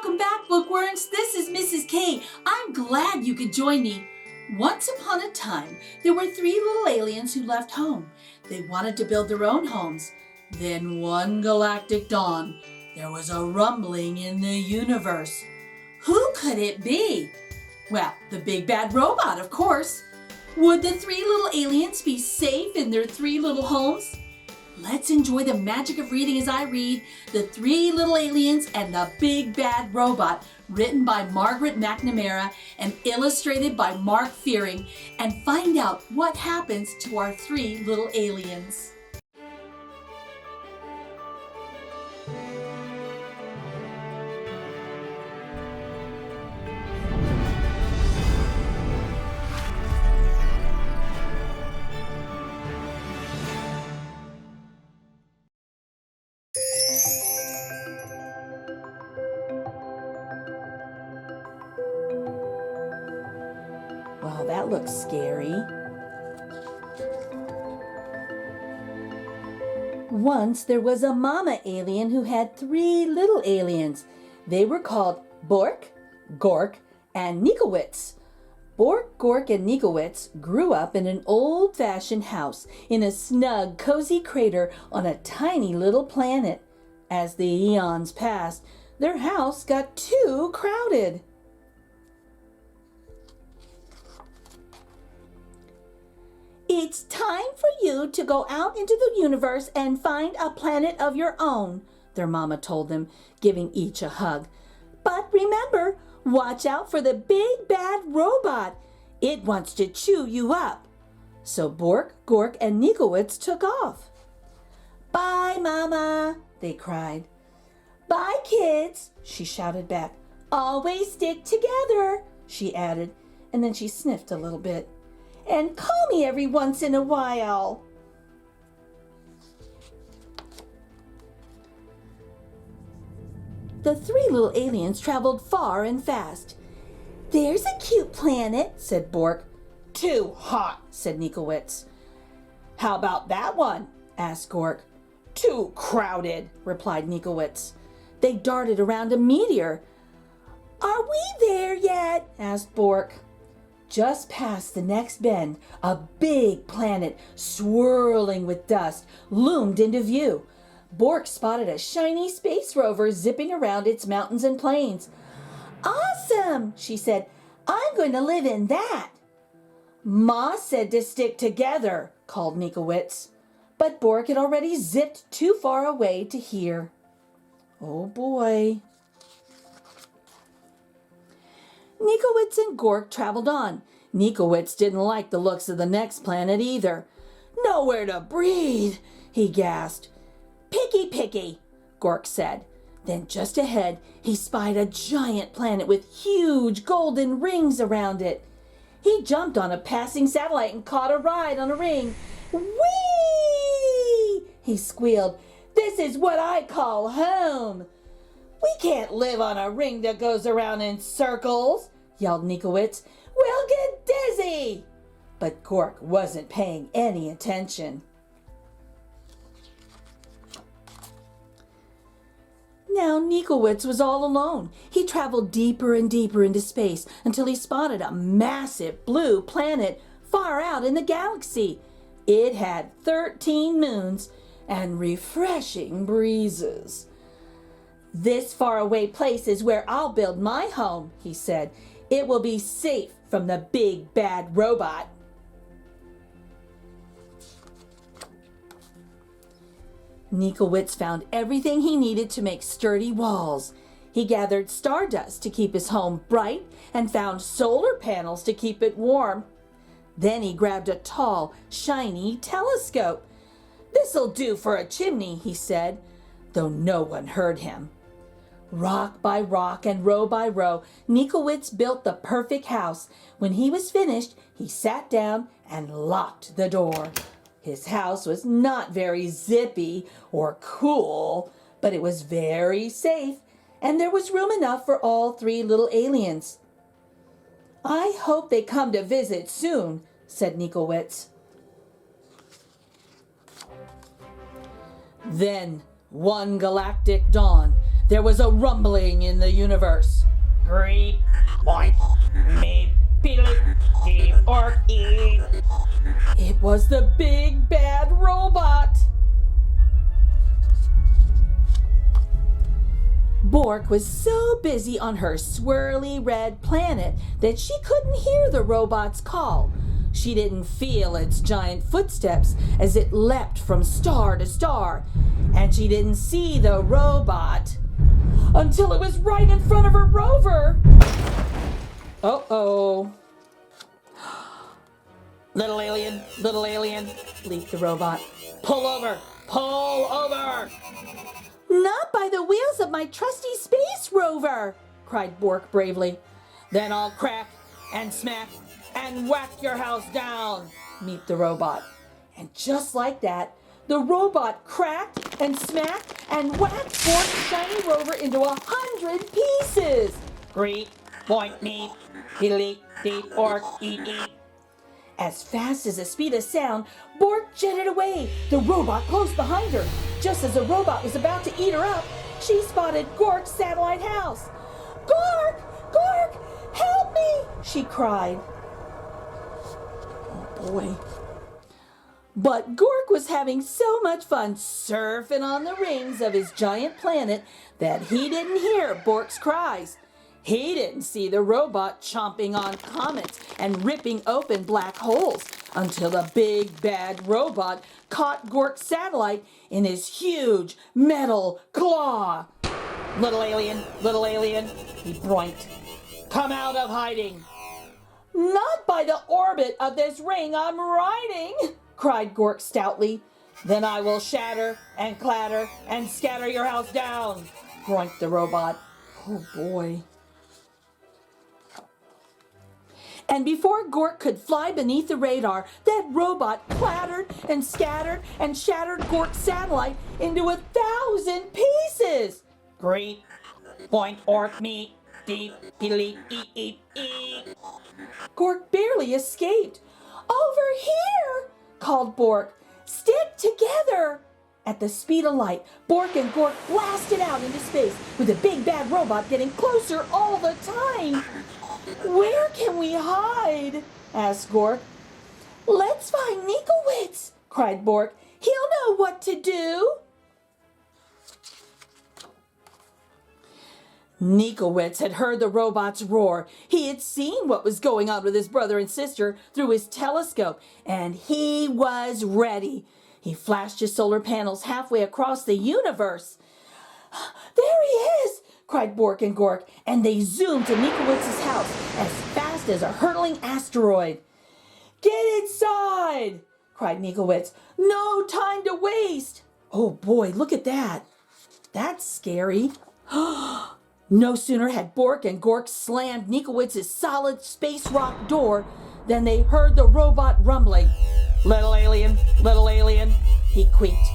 Welcome back, bookworms. This is Mrs. K. I'm glad you could join me. Once upon a time, there were 3 little aliens who left home. They wanted to build their own homes. Then one galactic dawn, there was a rumbling in the universe. Who could it be? Well, the big bad robot, of course. Would the 3 little aliens be safe in their 3 little homes? Let's enjoy the magic of reading as I read The 3 Little Aliens and the Big Bad Robot, written by Margaret McNamara and illustrated by Mark Fearing, and find out what happens to our 3 little aliens. Well, that looks scary. Once there was a mama alien who had 3 little aliens. They were called Bork, Gork, and Nikowitz. Bork, Gork, and Nikowitz grew up in an old-fashioned house in a snug, cozy crater on a tiny little planet. As the eons passed, their house got too crowded. It's time for you to go out into the universe and find a planet of your own, their mama told them, giving each a hug. But remember, watch out for the big bad robot. It wants to chew you up. So Bork, Gork, and Nikowitz took off. Bye, Mama, they cried. Bye, kids, she shouted back. Always stick together, she added, and then she sniffed a little bit. And call me every once in a while. The 3 little aliens traveled far and fast. There's a cute planet, said Bork. Too hot, said Nikowitz. How about that one? Asked Gork. Too crowded, replied Nikowitz. They darted around a meteor. Are we there yet? Asked Bork. Just past the next bend, a big planet swirling with dust loomed into view. Bork spotted a shiny space rover zipping around its mountains and plains. Awesome, she said. I'm going to live in that. Ma said to stick together, called Nikowitz. But Bork had already zipped too far away to hear. Oh boy. Nikowitz and Gork traveled on. Nikowitz didn't like the looks of the next planet either. Nowhere to breathe, he gasped. Picky, Gork said. Then just ahead, he spied a giant planet with huge golden rings around it. He jumped on a passing satellite and caught a ride on a ring. Whee! He squealed. This is what I call home. We can't live on a ring that goes around in circles, yelled Nikowitz. We'll get dizzy. But Gork wasn't paying any attention. Now Nikowitz was all alone. He traveled deeper and deeper into space until he spotted a massive blue planet far out in the galaxy. It had 13 moons and refreshing breezes. This faraway place is where I'll build my home, he said. It will be safe from the big bad robot. Nikowitz found everything he needed to make sturdy walls. He gathered stardust to keep his home bright and found solar panels to keep it warm. Then he grabbed a tall, shiny telescope. This'll do for a chimney, he said, though no one heard him. Rock by rock and row by row, Nikowitz built the perfect house. When he was finished, he sat down and locked the door. His house was not very zippy or cool, but it was very safe, and there was room enough for all 3 little aliens. I hope they come to visit soon, said Nikowitz. Then, one galactic dawn, there was a rumbling in the universe. Great point. Me, Peely, deep or eat. It was the big bad robot. Bork was so busy on her swirly red planet that she couldn't hear the robot's call. She didn't feel its giant footsteps as it leapt from star to star, and she didn't see the robot until it was right in front of her rover. Uh-oh. Little alien, Bleeped the robot. pull over, pull over. Not by the wheels of my trusty space rover, cried Bork bravely. Then I'll crack and smack and whack your house down, meeped the robot. And just like that, the robot cracked and smacked and whacked Bork's shiny rover into 100 pieces. Great point me, Peely, deep or eat. As fast as the speed of sound, Bork jetted away, the robot close behind her. Just as the robot was about to eat her up, she spotted Gork's satellite house. "Gork! Gork! Help me!" she cried. Oh boy. But Gork was having so much fun surfing on the rings of his giant planet that he didn't hear Bork's cries. He didn't see the robot chomping on comets and ripping open black holes until the big bad robot caught Gork's satellite in his huge metal claw. Little alien, he broinked. Come out of hiding. "Not by the orbit of this ring I'm riding," cried Gork stoutly. Then I will shatter and clatter and scatter your house down, groinked the robot. Oh boy. And before Gork could fly beneath the radar, that robot clattered and scattered and shattered Gork's satellite into 1,000 pieces. Great point orc me, deep, peely, eat. Gork barely escaped. "Over here!" called Bork. "Stick together!" At the speed of light, Bork and Gork blasted out into space, with the big bad robot getting closer all the time. "Where can we hide?" asked Gork. "Let's find Nikowitz," cried Bork. "He'll know what to do." Nikowitz had heard the robot's roar. He had seen what was going on with his brother and sister through his telescope, and he was ready. He flashed his solar panels halfway across the universe. "There he is!" cried Bork and Gork, and they zoomed to Nikowitz's house as fast as a hurtling asteroid. "Get inside!" cried Nikowitz. "No time to waste!" Oh boy, look at that. That's scary. No sooner had Bork and Gork slammed Nikowitz's solid space rock door than they heard the robot rumbling. Little alien, he quaked.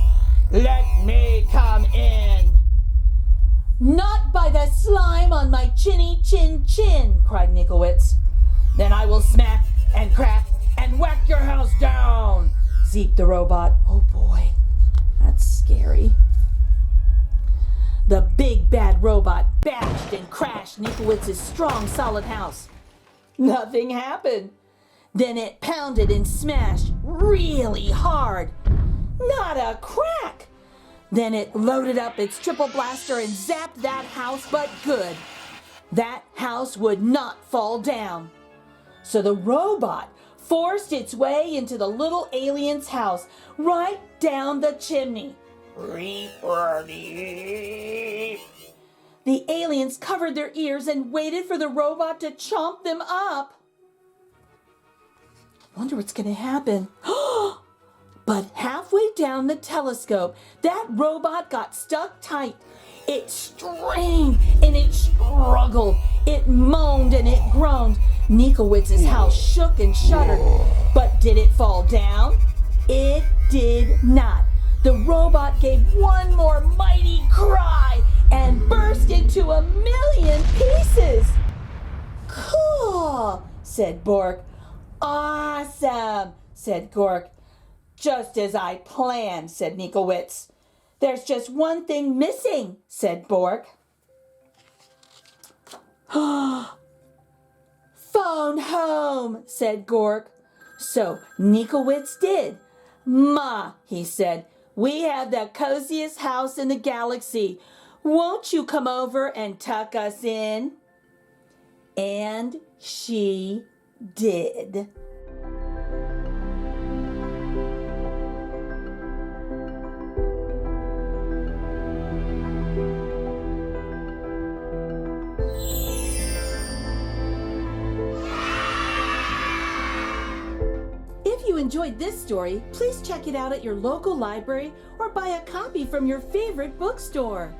Let me come in. "Not by the slime on my chinny chin," cried Nikowitz. Then I will smack and crack and whack your house down, zeeped the robot. Oh boy, that's scary. The big bad robot bashed and crashed Nikowitz's strong solid house. Nothing happened. Then it pounded and smashed really hard. Not a crack. Then it loaded up its triple blaster and zapped that house, but good. That house would not fall down. So the robot forced its way into the little alien's house, right down the chimney. The aliens covered their ears and waited for the robot to chomp them up. Wonder what's going to happen. But halfway down the telescope, that robot got stuck tight. It strained and it struggled. It moaned and it groaned. Nikowitz's house shook and shuddered. But did it fall down? It did not. The robot gave one more mighty cry and burst into 1,000,000 pieces. "Cool," said Bork. "Awesome," said Gork. "Just as I planned," said Nikowitz. "There's just one thing missing," said Bork. Phone home, said Gork. So Nikowitz did. Ma, he said, we have the coziest house in the galaxy. Won't you come over and tuck us in? And she did. If you enjoyed this story, please check it out at your local library or buy a copy from your favorite bookstore.